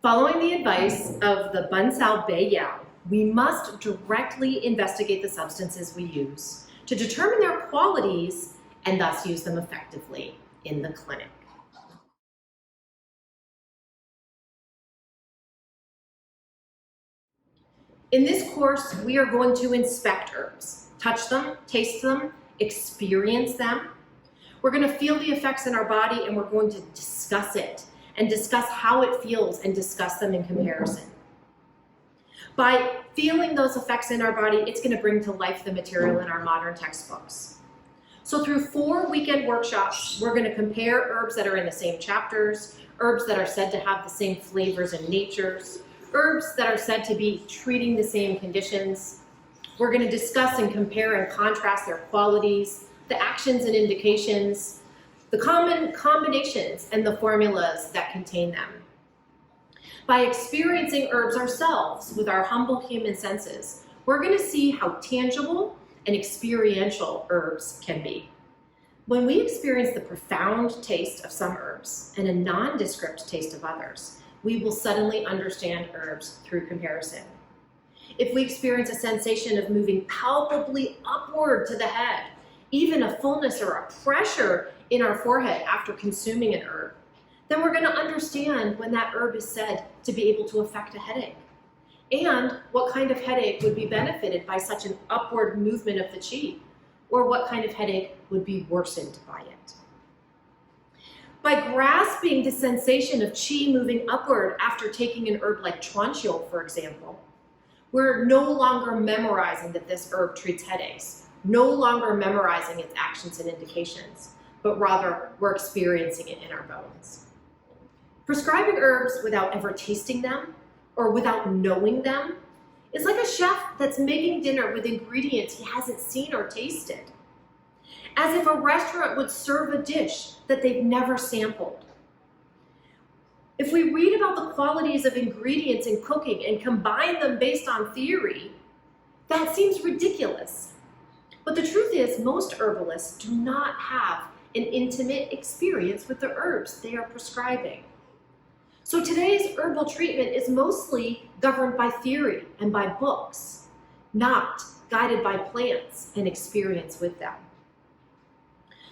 Following the advice of the Bansao Beiyao, we must directly investigate the substances we use to determine their qualities and thus use them effectively in the clinic. In this course, we are going to inspect herbs, touch them, taste them, experience them. We're going to feel the effects in our body, and we're going to discuss it and discuss how it feels and discuss them in comparison. By feeling those effects in our body, it's going to bring to life the material in our modern textbooks. So through 4 weekend workshops, we're going to compare herbs that are in the same chapters, herbs that are said to have the same flavors and natures, herbs that are said to be treating the same conditions. We're going to discuss and compare and contrast their qualities, the actions and indications, the common combinations, and the formulas that contain them. By experiencing herbs ourselves with our humble human senses, we're going to see how tangible and experiential herbs can be. When we experience the profound taste of some herbs and a nondescript taste of others, we will suddenly understand herbs through comparison. If we experience a sensation of moving palpably upward to the head, even a fullness or a pressure in our forehead after consuming an herb, then we're going to understand when that herb is said to be able to affect a headache, and what kind of headache would be benefited by such an upward movement of the qi, or what kind of headache would be worsened by it. By grasping the sensation of qi moving upward after taking an herb like chuanqiu, for example, we're no longer memorizing that this herb treats headaches, no longer memorizing its actions and indications, but rather we're experiencing it in our bones. Prescribing herbs without ever tasting them or without knowing them is like a chef that's making dinner with ingredients he hasn't seen or tasted, as if a restaurant would serve a dish that they've never sampled. If we read about the qualities of ingredients in cooking and combine them based on theory, that seems ridiculous. But the truth is, most herbalists do not have an intimate experience with the herbs they are prescribing. So today's herbal treatment is mostly governed by theory and by books, not guided by plants and experience with them.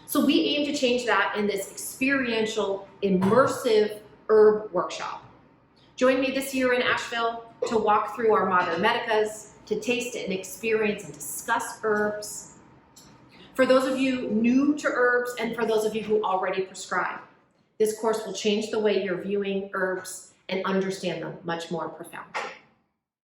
So we aim to change that in this experiential, immersive herb workshop. Join me this year in Asheville to walk through our modern medicas, to taste and experience and discuss herbs. For those of you new to herbs and for those of you who already prescribe, this course will change the way you're viewing herbs and understand them much more profoundly.